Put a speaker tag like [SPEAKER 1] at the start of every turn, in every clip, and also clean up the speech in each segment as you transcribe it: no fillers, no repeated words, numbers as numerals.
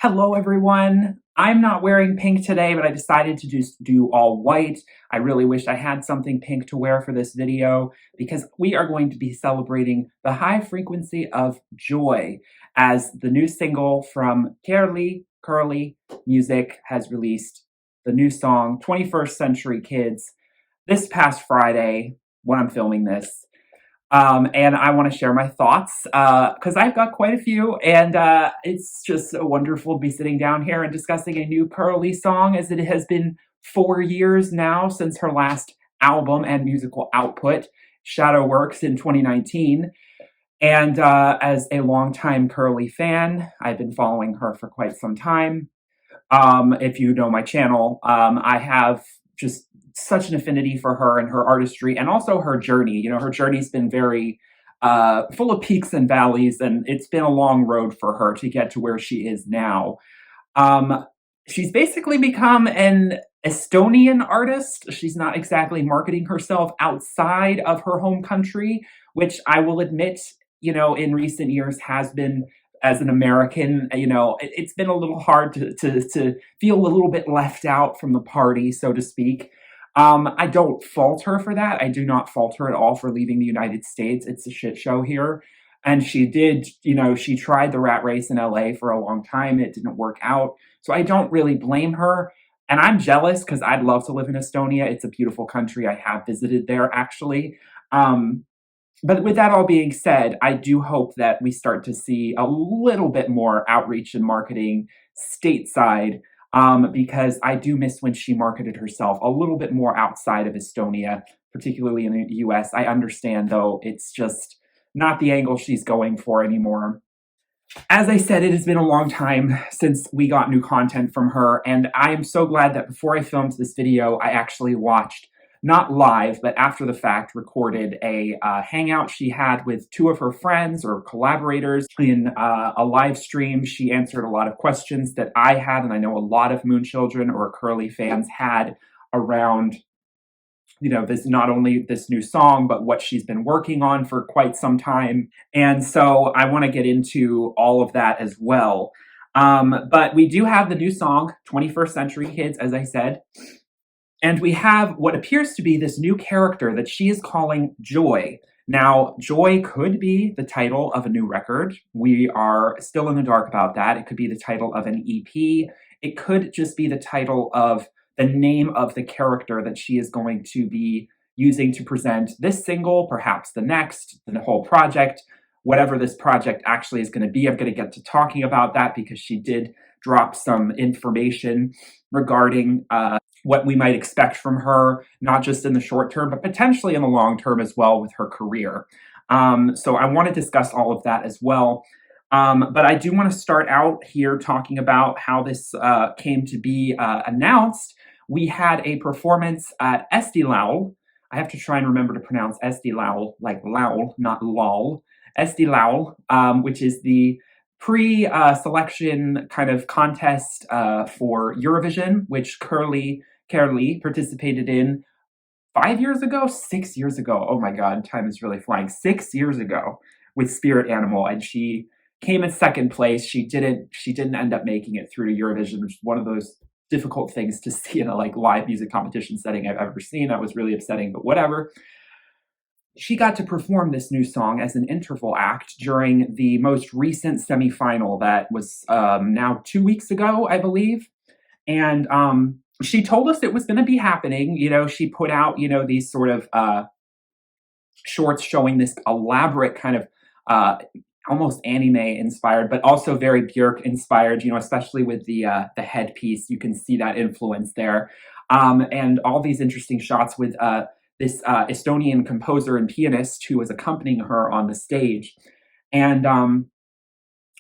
[SPEAKER 1] Hello, everyone. I'm not wearing pink today, but I decided to just do all white. I really wish I had something pink to wear for this video because we are going to be celebrating the high frequency of joy as the new single from Kerli Music has released the new song 21st Century Kids this past Friday when I'm filming this. And I want to share my thoughts because I've got quite a few, and it's just so wonderful to be sitting down here and discussing a new Kerli song, as it has been 4 years now since her last album and musical output, Shadow Works, in 2019. And as a longtime Kerli fan, I've been following her for quite some time. If you know my channel, I have just such an affinity for her and her artistry and also her journey. You know, her journey's been very full of peaks and valleys, and it's been a long road for her to get to where she is now. She's basically become an Estonian artist. She's not exactly marketing herself outside of her home country, which I will admit, in recent years has been, as an American, it's been a little hard to feel a little bit left out from the party, so to speak. I don't fault her for that. I do not fault her at all for leaving the United States. It's a shit show here. And she did, she tried the rat race in LA for a long time. It didn't work out. So I don't really blame her. And I'm jealous because I'd love to live in Estonia. It's a beautiful country. I have visited there, actually. But with that all being said, I do hope that we start to see a little bit more outreach and marketing stateside, because I do miss when she marketed herself a little bit more outside of Estonia, particularly in the US. I understand, though, it's just not the angle she's going for anymore. As I said, it has been a long time since we got new content from her, and I am so glad that before I filmed this video, I actually watched, not live, but after the fact, recorded a hangout she had with two of her friends or collaborators in a live stream. She answered a lot of questions that I had, and I know a lot of Moon Children or Kerli fans had around, this, not only this new song, but what she's been working on for quite some time. And so I want to get into all of that as well. But we do have the new song, 21st Century Kids, as I said. And we have what appears to be this new character that she is calling Joy. Now, Joy could be the title of a new record. We are still in the dark about that. It could be the title of an EP. It could just be the title of the name of the character that she is going to be using to present this single, perhaps the next, the whole project, whatever this project actually is going to be. I'm going to get to talking about that because she did drop some information regarding what we might expect from her, not just in the short term, but potentially in the long term as well with her career. So I want to discuss all of that as well. But I do want to start out here talking about how this came to be announced. We had a performance at Estonian. I have to try and remember to pronounce Estonian like Laul, not lol. Estonian, which is the pre-selection kind of contest for Eurovision, which Kerli participated in 5 years ago, 6 years ago. Oh my God, time is really flying. 6 years ago with Spirit Animal, and she came in second place. She didn't end up making it through to Eurovision, which is one of those difficult things to see in a live music competition setting I've ever seen. That was really upsetting, but whatever. She got to perform this new song as an interval act during the most recent semifinal that was now 2 weeks ago, I believe. And she told us it was going to be happening. She put out, these sort of shorts showing this elaborate kind of almost anime inspired, but also very Björk inspired, especially with the headpiece. You can see that influence there. And all these interesting shots with this Estonian composer and pianist who was accompanying her on the stage. And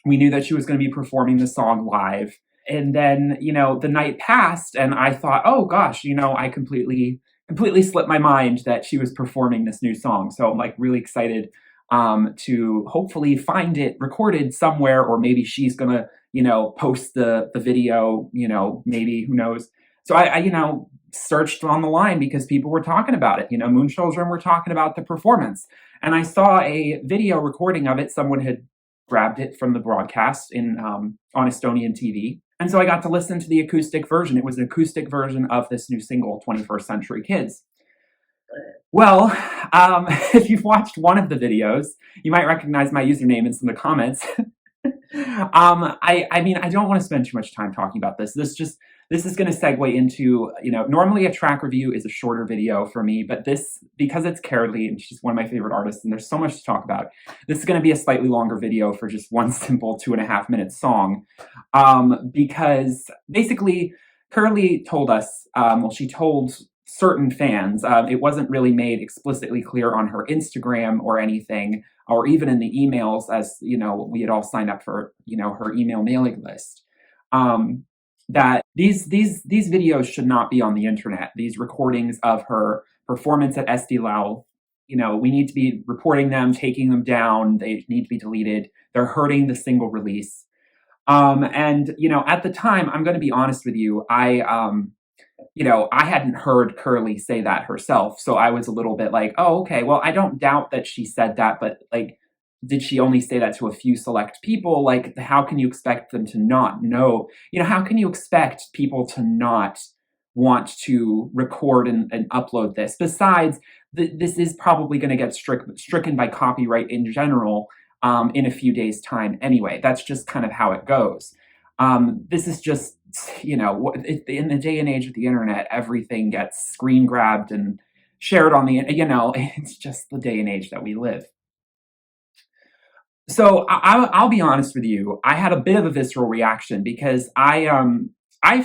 [SPEAKER 1] we knew that she was going to be performing the song live. And then, the night passed and I thought, oh gosh, I completely slipped my mind that she was performing this new song. So I'm really excited to hopefully find it recorded somewhere, or maybe she's going to, post the video, maybe, who knows. So I searched on the line because people were talking about it. Moon Children were talking about the performance. And I saw a video recording of it. Someone had grabbed it from the broadcast on Estonian TV. And so I got to listen to the acoustic version. It was an acoustic version of this new single, 21st Century Kids. Well, if you've watched one of the videos, you might recognize my username in some of the comments. I mean, I don't want to spend too much time talking about this. This is going to segue into, normally a track review is a shorter video for me, but this, because it's Kerli and she's one of my favorite artists and there's so much to talk about, this is going to be a slightly longer video for just one simple 2.5-minute song. Because basically Kerli told us, she told certain fans, it wasn't really made explicitly clear on her Instagram or anything, or even in the emails, as we had all signed up for her email mailing list, that these videos should not be on the internet. These recordings of her performance at Deaville, we need to be reporting them, taking them down. They need to be deleted. They're hurting the single release. And at the time, I'm going to be honest with you, I hadn't heard Kerli say that herself, so I was a little bit like, oh, okay, well, I don't doubt that she said that, but like, did she only say that to a few select people? Like, how can you expect them to not know? How can you expect people to not want to record and upload this? Besides, this is probably going to get stricken by copyright in general in a few days' time anyway. That's just kind of how it goes. This is just, in the day and age of the internet, everything gets screen grabbed and shared on the, it's just the day and age that we live. So I'll be honest with you, I had a bit of a visceral reaction because I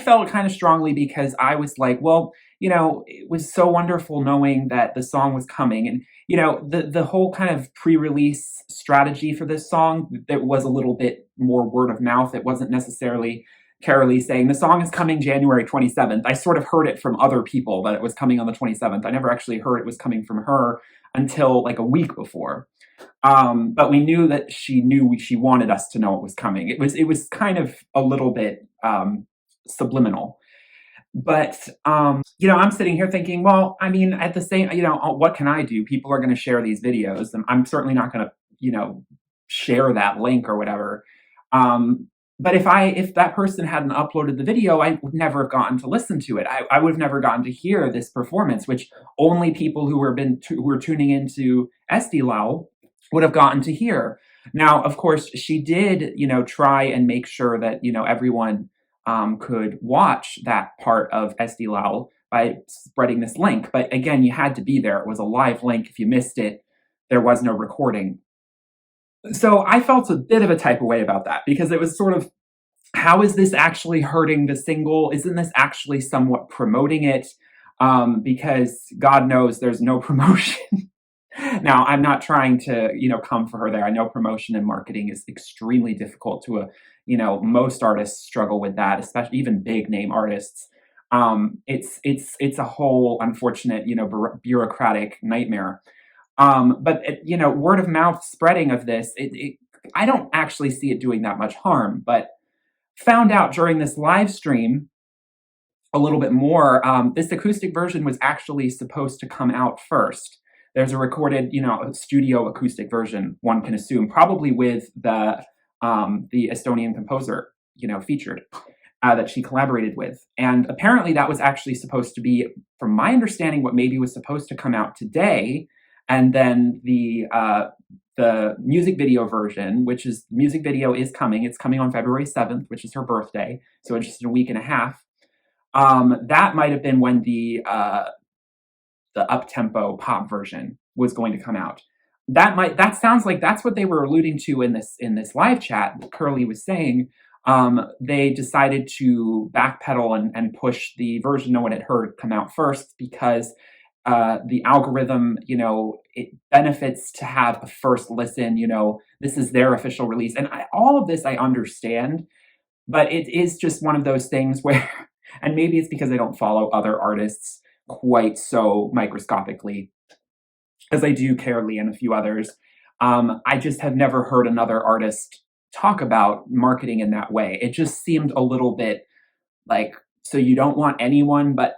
[SPEAKER 1] felt kind of strongly, because I was like, well, it was so wonderful knowing that the song was coming. And, the whole kind of pre-release strategy for this song, that was a little bit more word of mouth. It wasn't necessarily Kerli saying the song is coming January 27th. I sort of heard it from other people that it was coming on the 27th. I never actually heard it was coming from her until like a week before. But we knew that she wanted us to know it was coming. It was kind of a little bit subliminal. But, I'm sitting here thinking, well, I mean, at the same, what can I do? People are going to share these videos, and I'm certainly not going to, share that link or whatever. But if that person hadn't uploaded the video, I would never have gotten to listen to it. I would have never gotten to hear this performance, which only people who were tuning into Estonian would have gotten to hear. Now, of course, she did, try and make sure that, everyone could watch that part of Estonian by spreading this link. But again, you had to be there. It was a live link. If you missed it, there was no recording. So I felt a bit of a type of way about that, because it was sort of, how is this actually hurting the single? Isn't this actually somewhat promoting it? Because God knows there's no promotion. Now, I'm not trying to, come for her there. I know promotion and marketing is extremely difficult to most artists struggle with that, especially even big name artists. It's a whole unfortunate, bureaucratic nightmare. But word of mouth spreading of this, I don't actually see it doing that much harm, but found out during this live stream a little bit more. This acoustic version was actually supposed to come out first. There's a recorded, studio acoustic version, one can assume, probably with the Estonian composer, featured, that she collaborated with. And apparently that was actually supposed to be, from my understanding, what maybe was supposed to come out today. And then the music video version, music video is coming. It's coming on February 7th, which is her birthday. So in just a week and a half. That might have been when the up-tempo pop version was going to come out. That sounds like that's what they were alluding to in this live chat. Kerli was saying they decided to backpedal and push the version no one had heard come out first, because the algorithm, it benefits to have a first listen. This is their official release, and all of this I understand, but it is just one of those things where, and maybe it's because I don't follow other artists quite so microscopically as I do Kerli and a few others. I just have never heard another artist talk about marketing in that way. It just seemed a little bit like, so you don't want anyone but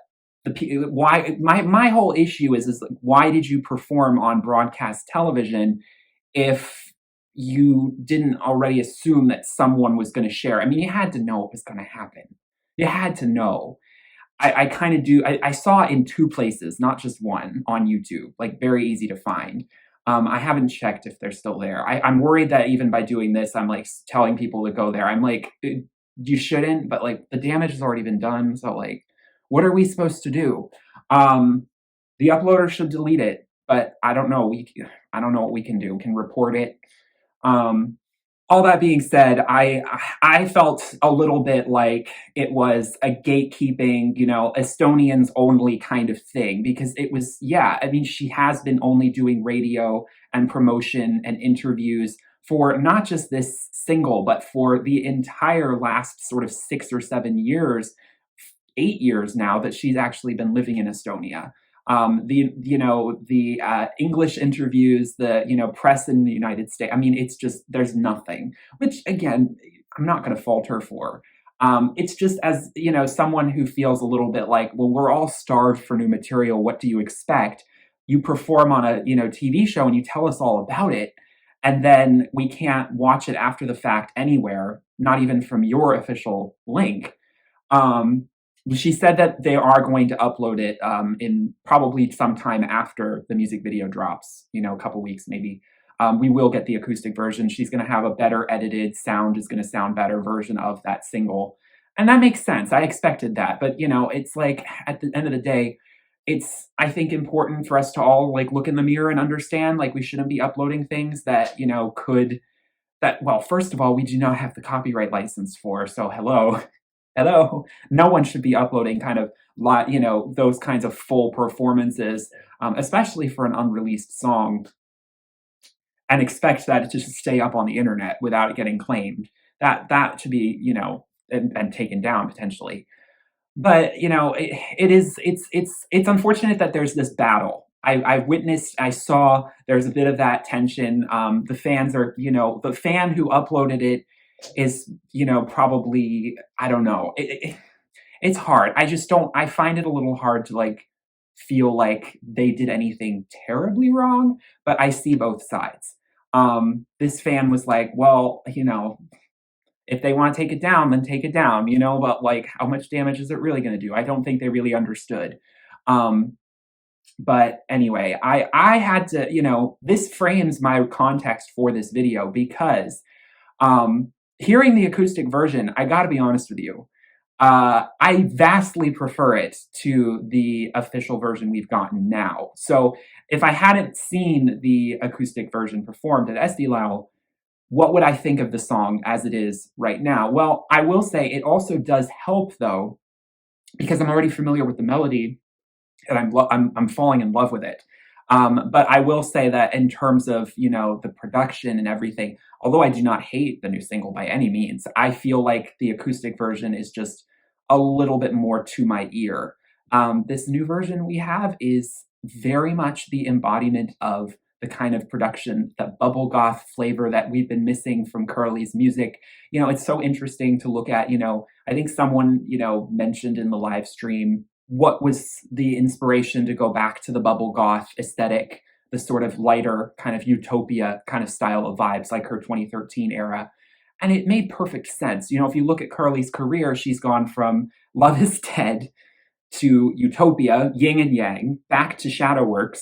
[SPEAKER 1] why? My whole issue is like, why did you perform on broadcast television if you didn't already assume that someone was going to share. I mean, you had to know it was going to happen. You had to know. I kind of do. I saw it in two places, not just one, on YouTube, like very easy to find. I haven't checked if they're still there. I'm worried that even by doing this, I'm like telling people to go there. I'm like, you shouldn't, but like the damage has already been done. So like, what are we supposed to do? Um, the uploader should delete it, but I don't know. I don't know what we can do. We can report it. Um, all that being said, I felt a little bit like it was a gatekeeping, Estonians only kind of thing, because it was, yeah, I mean, she has been only doing radio and promotion and interviews for not just this single, but for the entire last sort of 6 or 7 years, 8 years now that she's actually been living in Estonia. The English interviews, the press in the United States. I mean, it's just there's nothing. Which again, I'm not going to fault her for. It's just as someone who feels a little bit like, well, we're all starved for new material. What do you expect? You perform on a TV show and you tell us all about it, and then we can't watch it after the fact anywhere, not even from your official link. Um, she said that they are going to upload it in probably sometime after the music video drops, a couple weeks maybe. We will get the acoustic version. She's going to have a better edited sound, is going to sound better version of that single. And that makes sense. I expected that. But, it's like at the end of the day, it's, I think, important for us to all like look in the mirror and understand like we shouldn't be uploading things that, well, first of all, we do not have the copyright license for. So hello, no one should be uploading kind of those kinds of full performances, especially for an unreleased song, and expect that to just stay up on the internet without it getting claimed. That should be and taken down potentially. But it's unfortunate that there's this battle. I saw there's a bit of that tension. The fans are, the fan who uploaded it is, probably, I don't know. It's hard. I find it a little hard to like feel like they did anything terribly wrong, but I see both sides. This fan was like, well, if they want to take it down, then take it down, but like how much damage is it really going to do? I don't think they really understood. But anyway, I had to, this frames my context for this video because hearing the acoustic version, I got to be honest with you, I vastly prefer it to the official version we've gotten now. So if I hadn't seen the acoustic version performed at Deaville, what would I think of the song as it is right now? Well, I will say it also does help though, because I'm already familiar with the melody and I'm falling in love with it. But I will say that in terms of, the production and everything, although I do not hate the new single by any means, I feel like the acoustic version is just a little bit more to my ear. This new version we have is very much the embodiment of the kind of production, the bubble goth flavor that we've been missing from Kerli's music. It's so interesting to look at, I think someone, mentioned in the live stream, what was the inspiration to go back to the bubble goth aesthetic, the sort of lighter kind of utopia kind of style of vibes like her 2013 era. And it made perfect sense. If you look at Kerli's career, she's gone from Love is Dead to Utopia, yin and yang, back to Shadowworks,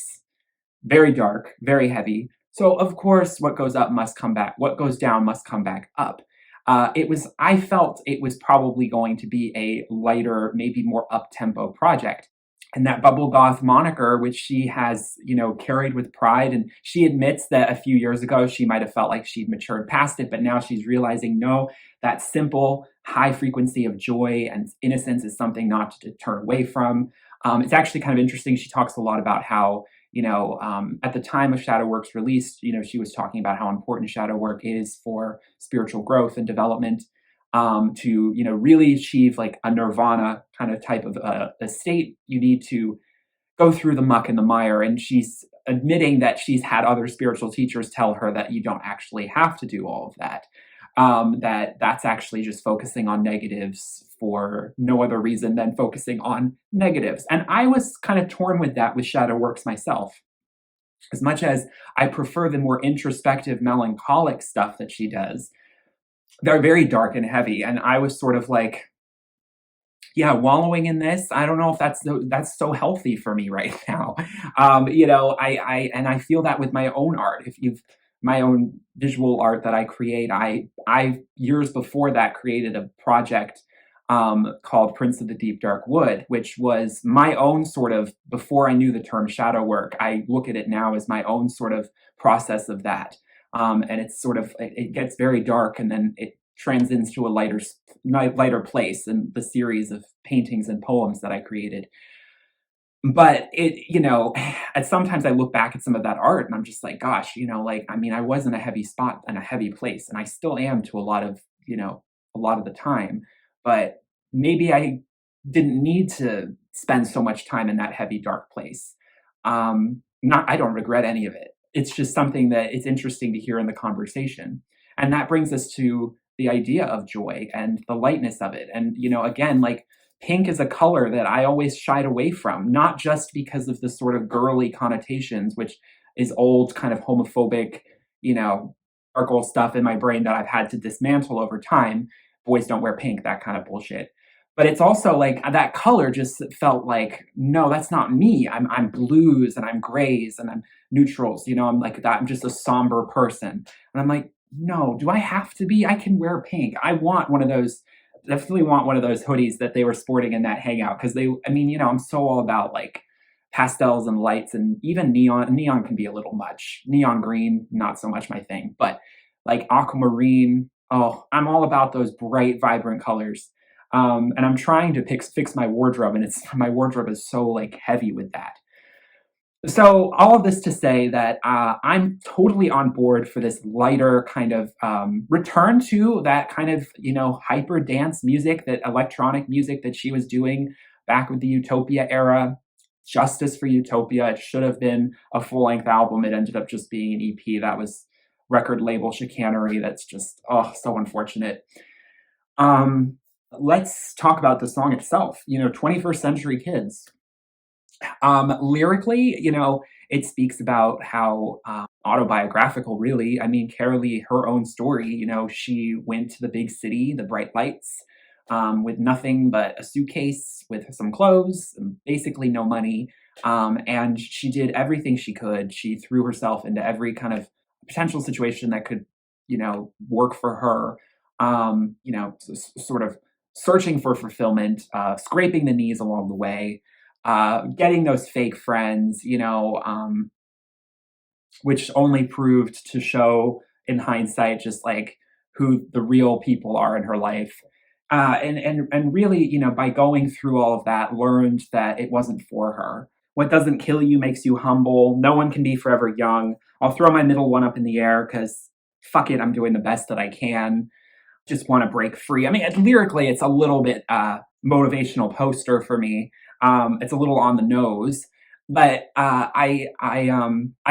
[SPEAKER 1] very dark, very heavy. So of course, what goes up must come back. What goes down must come back up. I felt it was probably going to be a lighter, maybe more up-tempo project. And that bubble goth moniker, which she has, carried with pride. And she admits that a few years ago, she might have felt like she'd matured past it, but now she's realizing, no, that simple high frequency of joy and innocence is something not to turn away from. It's actually kind of interesting. She talks a lot about how, at the time of Shadowwork's release, she was talking about how important Shadowwork is for spiritual growth and development, to, really achieve like a nirvana kind of type of a state. You need to go through the muck and the mire. And she's admitting that she's had other spiritual teachers tell her that you don't actually have to do all of that. That's actually just focusing on negatives for no other reason than focusing on negatives. And I was kind of torn with that with Shadowworks myself. As much as I prefer the more introspective, melancholic stuff that she does, they're very dark and heavy. And I was sort of like, yeah, wallowing in this. I don't know if that's so healthy for me right now. And I feel that with my own art. If you've My own visual art that I create, I years before that created a project called Prince of the Deep Dark Wood, which was my own sort of, before I knew the term shadow work, I look at it now as my own sort of process of that. And it's sort of, it gets very dark and then it transcends to a lighter place in the series of paintings and poems that I created. But sometimes I look back at some of that art and I'm just like, gosh, like, I mean, I was in a heavy spot and a heavy place, and I still am to a lot of the time. But maybe I didn't need to spend so much time in that heavy, dark place. I don't regret any of it. It's just something that it's interesting to hear in the conversation. And that brings us to the idea of joy and the lightness of it. And, again, like, pink is a color that I always shied away from, not just because of the sort of girly connotations, which is old, kind of homophobic, sparkle stuff in my brain that I've had to dismantle over time. Boys don't wear pink, that kind of bullshit. But it's also like that color just felt like, no, that's not me. I'm blues and I'm grays and I'm neutrals. I'm like that. I'm just a somber person. And I'm like, no, do I have to be? I can wear pink. I want one of those. Definitely want one of those hoodies that they were sporting in that hangout, because I'm so all about like pastels and lights, and even neon. Neon can be a little much. Neon green, not so much my thing, but like aquamarine. Oh, I'm all about those bright, vibrant colors. And I'm trying to fix my wardrobe, and my wardrobe is so like heavy with that. So all of this to say that I'm totally on board for this lighter kind of return to that kind of hyper dance music, that electronic music that she was doing back with the Utopia era. Justice for Utopia. It should have been a full length album. It ended up just being an EP. That was record label chicanery. That's just so unfortunate. Let's talk about the song itself. 21st Century Kids. Lyrically, it speaks about how autobiographical, really. I mean, Kerli, her own story, she went to the big city, the bright lights, with nothing but a suitcase with some clothes, and basically no money. And she did everything she could. She threw herself into every kind of potential situation that could, work for her. Sort of searching for fulfillment, scraping the knees along the way, getting those fake friends, which only proved to show in hindsight just like who the real people are in her life. And really, by going through all of that, learned that it wasn't for her. What doesn't kill you makes you humble. No one can be forever young. I'll throw my middle one up in the air because fuck it, I'm doing the best that I can. Just want to break free. I mean, lyrically, it's a little bit motivational poster for me. It's a little on the nose, but I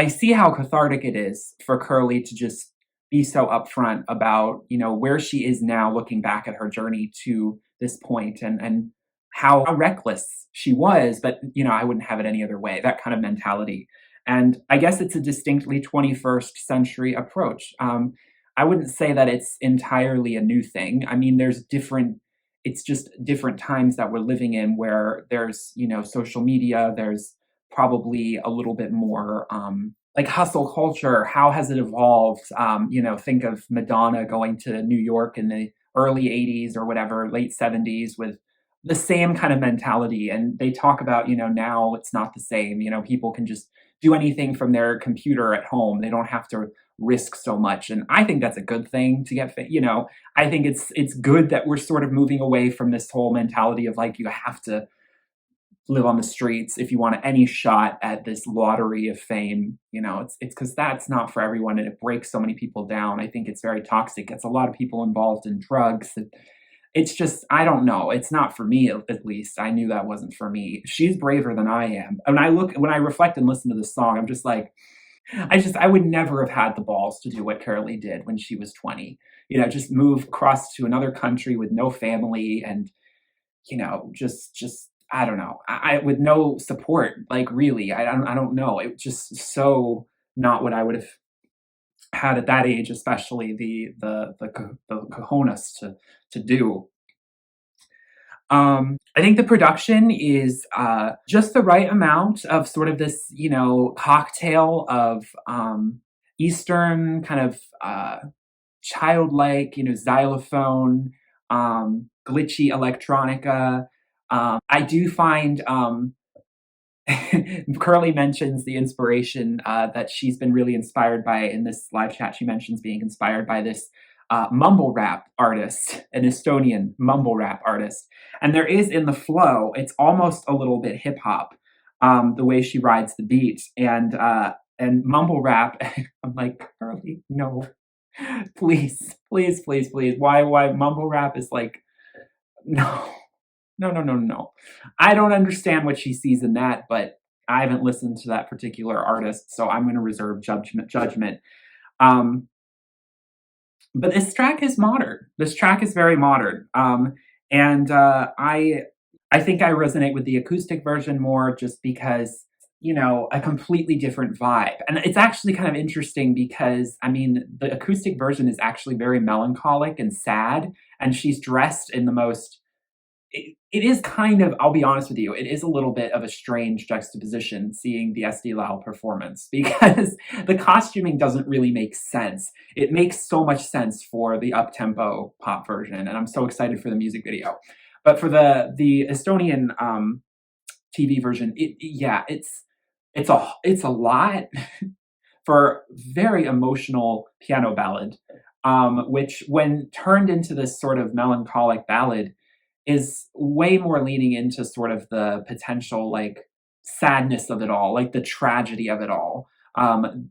[SPEAKER 1] see how cathartic it is for Kerli to just be so upfront about where she is now, looking back at her journey to this point, and how reckless she was. But I wouldn't have it any other way. That kind of mentality, and I guess it's a distinctly 21st century approach. I wouldn't say that it's entirely a new thing. I mean, it's just different times that we're living in, where there's, social media, there's probably a little bit more like hustle culture. How has it evolved? Think of Madonna going to New York in the early 80s or whatever, late 70s, with the same kind of mentality. And they talk about, now it's not the same. People can just do anything from their computer at home. They don't have to risk so much. And I think that's a good thing to get, I think it's good that we're sort of moving away from this whole mentality of like, you have to live on the streets if you want any shot at this lottery of fame. It's because that's not for everyone, and it breaks so many people down. I think it's very toxic. It's a lot of people involved in drugs. It's just, I don't know. It's not for me, at least. I knew that wasn't for me. She's braver than I am. When I reflect and listen to this song, I'm just like, I would never have had the balls to do what Kerli did when she was 20. Just move across to another country with no family, and just I don't know. With no support, like really, I don't know. It was just so not what I would have had at that age, especially the cojones to do. I think the production is just the right amount of sort of this, cocktail of Eastern kind of childlike, xylophone, glitchy electronica. I do find Kerli mentions the inspiration that she's been really inspired by in this live chat. She mentions being inspired by this mumble rap artist, an Estonian mumble rap artist. And there is in the flow, it's almost a little bit hip hop, the way she rides the beat. And mumble rap, I'm like, Kerli, no, please, please, please, please. Why mumble rap is like, no, no, no, no, no. I don't understand what she sees in that, but I haven't listened to that particular artist, so I'm going to reserve judgment. Um, but this track is modern. This track is very modern, and I think I resonate with the acoustic version more, just because a completely different vibe. And it's actually kind of interesting because I mean the acoustic version is actually very melancholic and sad, and she's dressed in the most it is kind of, I'll be honest with you, it is a little bit of a strange juxtaposition seeing the Deaville performance because the costuming doesn't really make sense. It makes so much sense for the up-tempo pop version, and I'm so excited for the music video. But for the Estonian TV version, yeah, it's a lot for very emotional piano ballad, which when turned into this sort of melancholic ballad is way more leaning into sort of the potential like sadness of it all, like the tragedy of it all.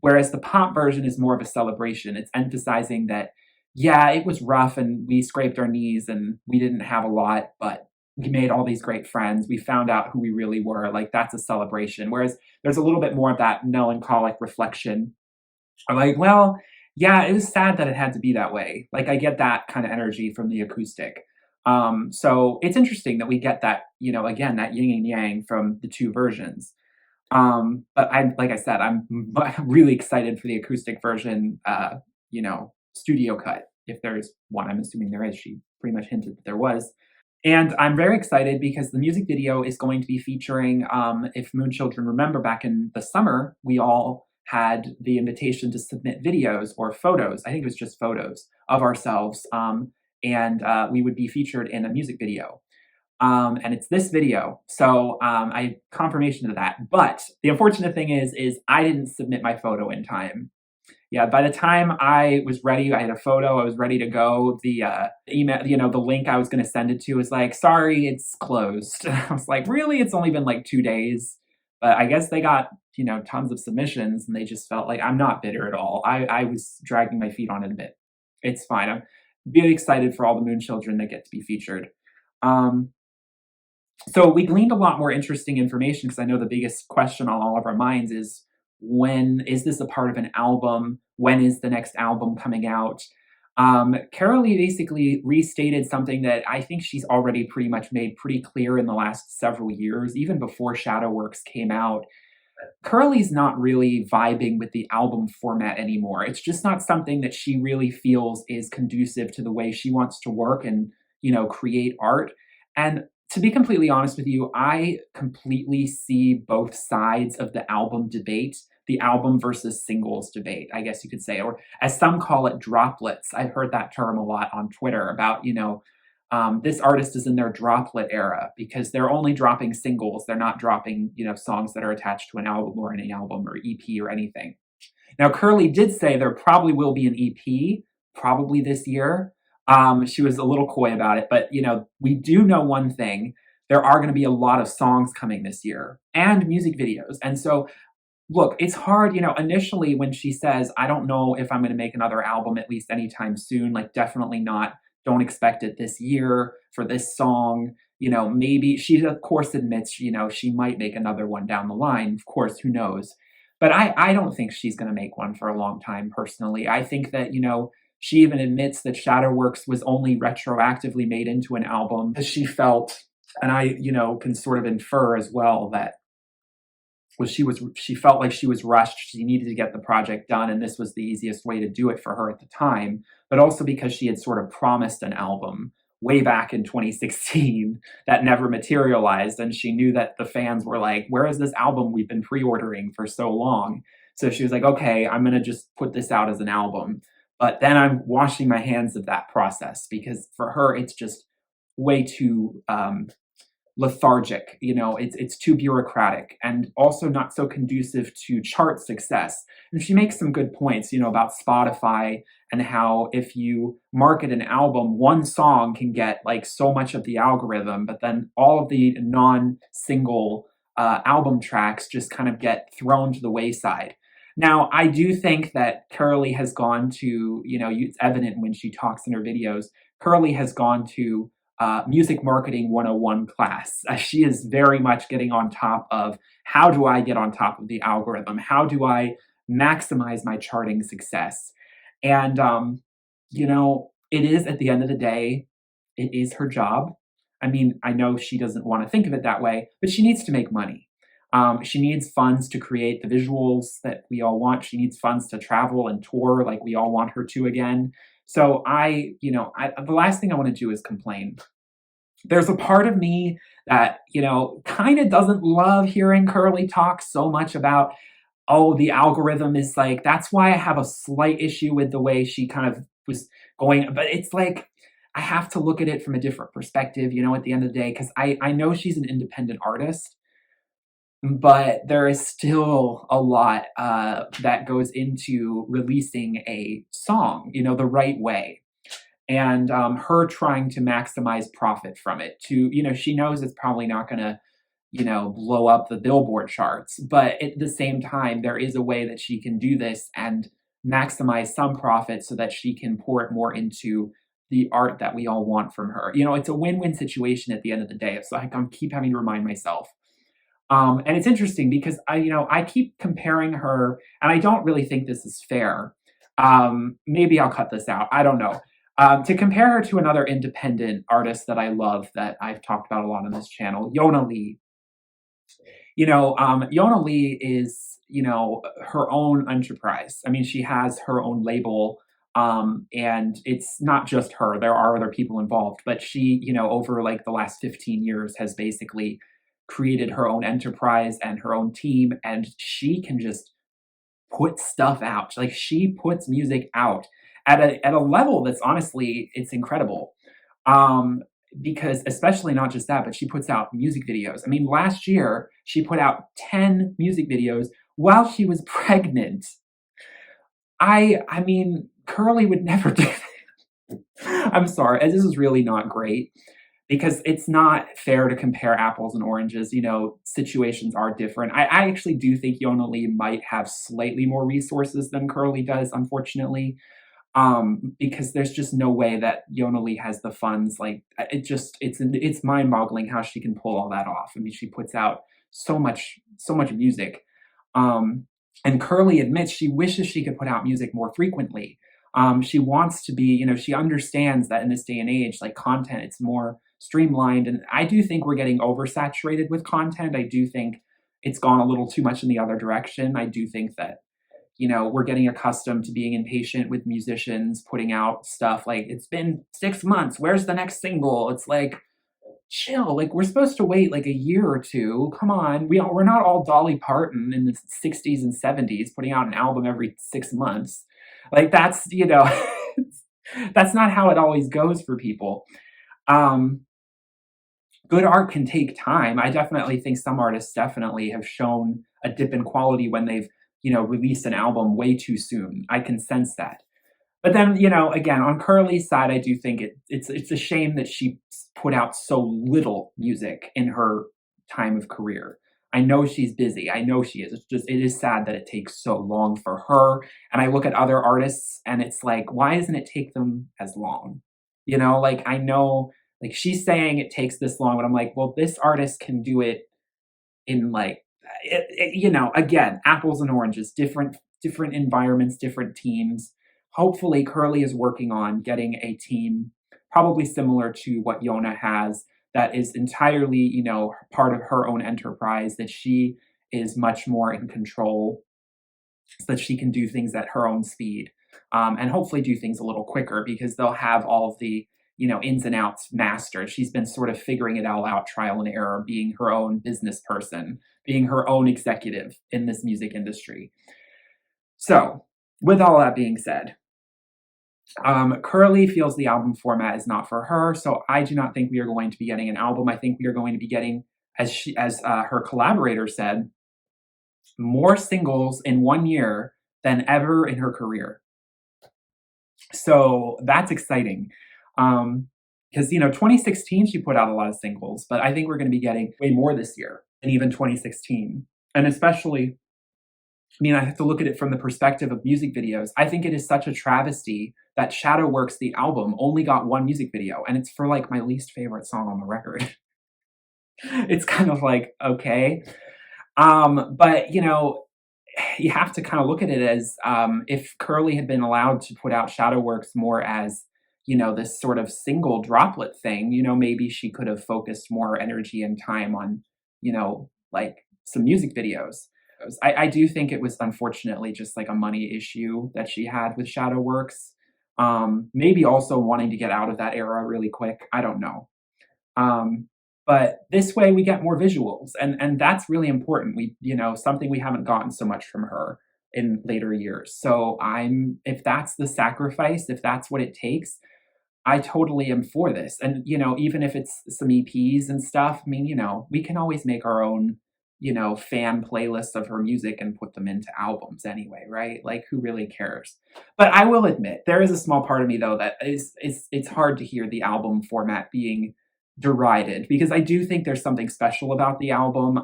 [SPEAKER 1] Whereas the pop version is more of a celebration. It's emphasizing that, yeah, it was rough and we scraped our knees and we didn't have a lot, but we made all these great friends. We found out who we really were. Like that's a celebration. Whereas there's a little bit more of that melancholic reflection. Or like, well, yeah, it was sad that it had to be that way. Like I get that kind of energy from the acoustic. So it's interesting that we get that, again, that yin and yang from the two versions. But like I said, I'm really excited for the acoustic version, studio cut. If there's one, I'm assuming there is. She pretty much hinted that there was. And I'm very excited because the music video is going to be featuring, if Moon Children remember back in the summer, we all had the invitation to submit videos or photos. I think it was just photos of ourselves. And we would be featured in a music video. And it's this video. So I confirmation of that. But the unfortunate thing is I didn't submit my photo in time. Yeah, by the time I was ready, I had a photo, I was ready to go. The email, the link I was going to send it to was like, sorry, it's closed. I was like, really? It's only been like 2 days. But I guess they got, tons of submissions and they just felt like I'm not bitter at all. I was dragging my feet on it a bit. It's fine. I'm really excited for all the Moon Children that get to be featured. So we gleaned a lot more interesting information because I know the biggest question on all of our minds is, when is this a part of an album? When is the next album coming out? Kerli basically restated something that I think she's already pretty much made pretty clear in the last several years, even before Shadowworks came out. Kerli's not really vibing with the album format anymore. It's just not something that she really feels is conducive to the way she wants to work and, create art. And to be completely honest with you, I completely see both sides of the album debate, the album versus singles debate, I guess you could say, or as some call it, droplets. I've heard that term a lot on Twitter about, this artist is in their droplet era because they're only dropping singles. They're not dropping, songs that are attached to an album or any album or EP or anything. Now, Kerli did say there probably will be an EP, probably this year. She was a little coy about it, but we do know one thing. There are going to be a lot of songs coming this year and music videos. And so, look, it's hard, initially when she says, I don't know if I'm going to make another album at least anytime soon, like definitely not. Don't expect it this year for this song. Maybe she, of course, admits, she might make another one down the line. Of course, who knows? But I don't think she's going to make one for a long time, personally. I think that, she even admits that Shadowworks was only retroactively made into an album because she felt And I, can sort of infer as well that she felt like she was rushed. She needed to get the project done, and this was the easiest way to do it for her at the time. But also because she had sort of promised an album way back in 2016 that never materialized, and she knew that the fans were like, "Where is this album we've been pre-ordering for so long?" So she was like, "Okay, I'm gonna just put this out as an album." But then I'm washing my hands of that process because for her, it's just way too lethargic. It's too bureaucratic and also not so conducive to chart success. And she makes some good points, about Spotify and how if you market an album, one song can get like so much of the algorithm, but then all of the non-single album tracks just kind of get thrown to the wayside. Now, I do think that Kerli has gone to, it's evident when she talks in her videos, Kerli has gone to music marketing 101 class. She is very much getting on top of how do I get on top of the algorithm? How do I maximize my charting success? And, it is at the end of the day, it is her job. I mean, I know she doesn't want to think of it that way, but she needs to make money. She needs funds to create the visuals that we all want. She needs funds to travel and tour like we all want her to again. So the last thing I want to do is complain. There's a part of me that, kind of doesn't love hearing Kerli talk so much about, oh, the algorithm is like, that's why I have a slight issue with the way she kind of was going. But it's like, I have to look at it from a different perspective, at the end of the day, because I know she's an independent artist, but there is still a lot that goes into releasing a song, the right way. And her trying to maximize profit from it she knows it's probably not going to, blow up the Billboard charts. But at the same time, there is a way that she can do this and maximize some profit so that she can pour it more into the art that we all want from her. It's a win-win situation at the end of the day. So I keep having to remind myself. And it's interesting because I keep comparing her, and I don't really think this is fair. Maybe I'll cut this out. I don't know. To compare her to another independent artist that I love that I've talked about a lot on this channel, Yona Lee. Yona Lee is, her own enterprise. I mean, she has her own label, and it's not just her. There are other people involved, but she, over like the last 15 years has basically created her own enterprise and her own team, and she can just put stuff out. Like she puts music out at a level that's honestly, it's incredible. Because especially not just that, but she puts out music videos. I mean, last year she put out 10 music videos while she was pregnant. I mean, Kerli would never do that. I'm sorry, this is really not great because it's not fair to compare apples and oranges. Situations are different. I actually do think Yona Lee might have slightly more resources than Kerli does, unfortunately. Because there's just no way that Yona Lee has the funds. Like it's mind-boggling how she can pull all that off. I mean, she puts out so much music. And Kerli admits she wishes she could put out music more frequently. She wants to be, she understands that in this day and age, like content, it's more streamlined. And I do think we're getting oversaturated with content. I do think it's gone a little too much in the other direction. I do think that, we're getting accustomed to being impatient with musicians putting out stuff like, it's been 6 months. Where's the next single? It's like, chill. Like we're supposed to wait like a year or two. Come on. We're not all Dolly Parton in the 60s and 70s putting out an album every 6 months. Like that's, that's not how it always goes for people. Good art can take time. I definitely think some artists definitely have shown a dip in quality when they've, released an album way too soon. I can sense that. But then, again, on Kerli's side, I do think it's a shame that she put out so little music in her time of career. I know she's busy. I know she is. It is sad that it takes so long for her. And I look at other artists and it's like, why doesn't it take them as long? Like I know, like she's saying it takes this long, but I'm like, well, this artist can do it in like, again, apples and oranges, different environments, different teams. Hopefully Kerli is working on getting a team probably similar to what Yona has that is entirely, part of her own enterprise, that she is much more in control, so that she can do things at her own speed, and hopefully do things a little quicker because they'll have all of the, ins and outs mastered. She's been sort of figuring it all out, trial and error, being her own business person, being her own executive in this music industry. So, with all that being said, Kerli feels the album format is not for her, so I do not think we are going to be getting an album. I think we are going to be getting, as her collaborator said, more singles in 1 year than ever in her career. So that's exciting. Because 2016 she put out a lot of singles, but I think we're going to be getting way more this year than even 2016, and especially, I have to look at it from the perspective of music videos. I think it is such a travesty that Shadowworks, the album, only got one music video, and it's for like my least favorite song on the record. It's kind of like, okay. But you have to kind of look at it as, if Kerli had been allowed to put out Shadowworks more as, this sort of single droplet thing, maybe she could have focused more energy and time on, like some music videos. I do think it was unfortunately just like a money issue that she had with Shadowworks. Maybe also wanting to get out of that era really quick. I don't know. But this way we get more visuals, and that's really important. We, something we haven't gotten so much from her in later years. So if that's the sacrifice, if that's what it takes, I totally am for this. And, even if it's some EPs and stuff, we can always make our own, fan playlists of her music and put them into albums anyway, right? Like, who really cares? But I will admit, there is a small part of me though that it's hard to hear the album format being derided, because I do think there's something special about the album.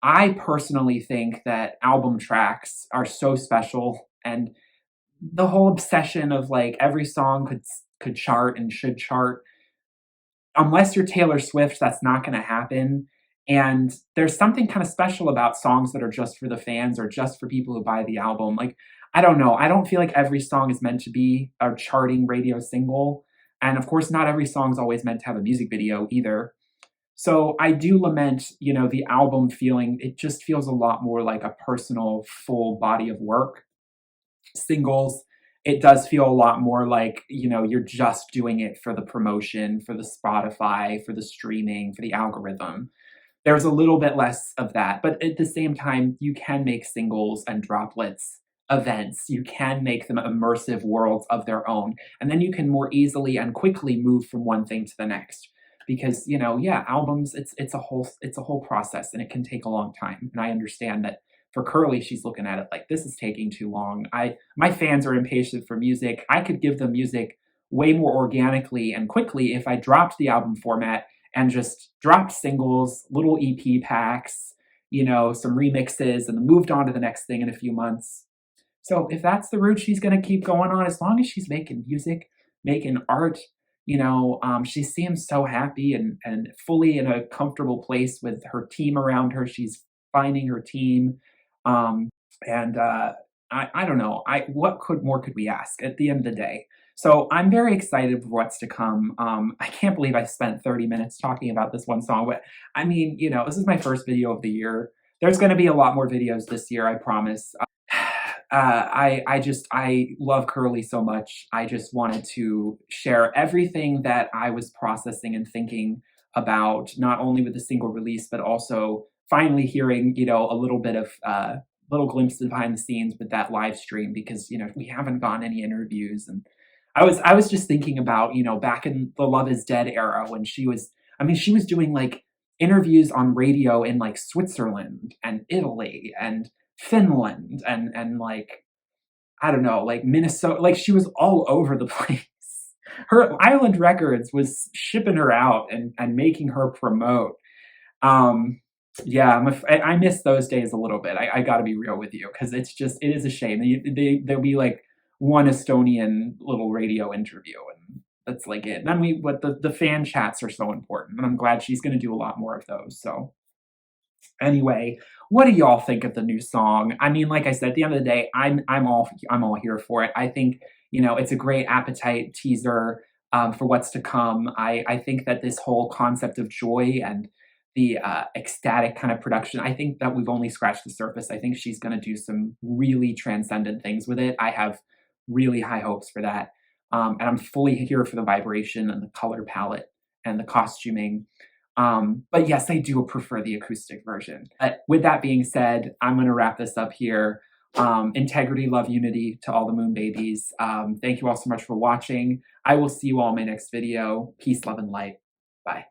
[SPEAKER 1] I personally think that album tracks are so special, and the whole obsession of like every song could chart and should chart. Unless you're Taylor Swift, that's not going to happen. And there's something kind of special about songs that are just for the fans or just for people who buy the album. Like, I don't know. I don't feel like every song is meant to be a charting radio single. And of course, not every song is always meant to have a music video either. So I do lament, the album feeling, it just feels a lot more like a personal, full body of work. Singles, it does feel a lot more like, you're just doing it for the promotion, for the Spotify, for the streaming, for the algorithm. There's a little bit less of that. But at the same time, you can make singles and droplets events. You can make them immersive worlds of their own. And then you can more easily and quickly move from one thing to the next. Because, albums, it's a whole process, and it can take a long time. And I understand that for Kerli, she's looking at it like, this is taking too long. My fans are impatient for music. I could give them music way more organically and quickly if I dropped the album format and just dropped singles, little EP packs, some remixes, and moved on to the next thing in a few months. So if that's the route she's going to keep going on, as long as she's making music, making art, she seems so happy and fully in a comfortable place with her team around her. She's finding her team. I don't know. What more could we ask at the end of the day? So I'm very excited for what's to come. I can't believe I spent 30 minutes talking about this one song, but this is my first video of the year. There's going to be a lot more videos this year, I promise. I love Kerli so much. I just wanted to share everything that I was processing and thinking about, not only with the single release, but also finally hearing, a little bit of, little glimpses behind the scenes with that live stream, because, we haven't gotten any interviews. And I was just thinking about, back in the Love Is Dead era when she was doing like interviews on radio in like Switzerland and Italy and Finland and like, I don't know, like Minnesota, like she was all over the place. Her Island Records was shipping her out and making her promote. Yeah, I miss those days a little bit. I got to be real with you, because it is a shame. There'll be like one Estonian little radio interview, and that's like it. And then but the fan chats are so important, and I'm glad she's going to do a lot more of those. So anyway, what do y'all think of the new song? Like I said, at the end of the day, I'm all here for it. I think, it's a great Appetite teaser. for what's to come. I think that this whole concept of joy and the ecstatic kind of production, I think that we've only scratched the surface. I think she's going to do some really transcendent things with it. I have really high hopes for that. And I'm fully here for the vibration and the color palette and the costuming. But yes, I do prefer the acoustic version. But with that being said, I'm going to wrap this up here. Integrity, love, unity to all the moon babies. Thank you all so much for watching. I will see you all in my next video. Peace, love, and light. Bye.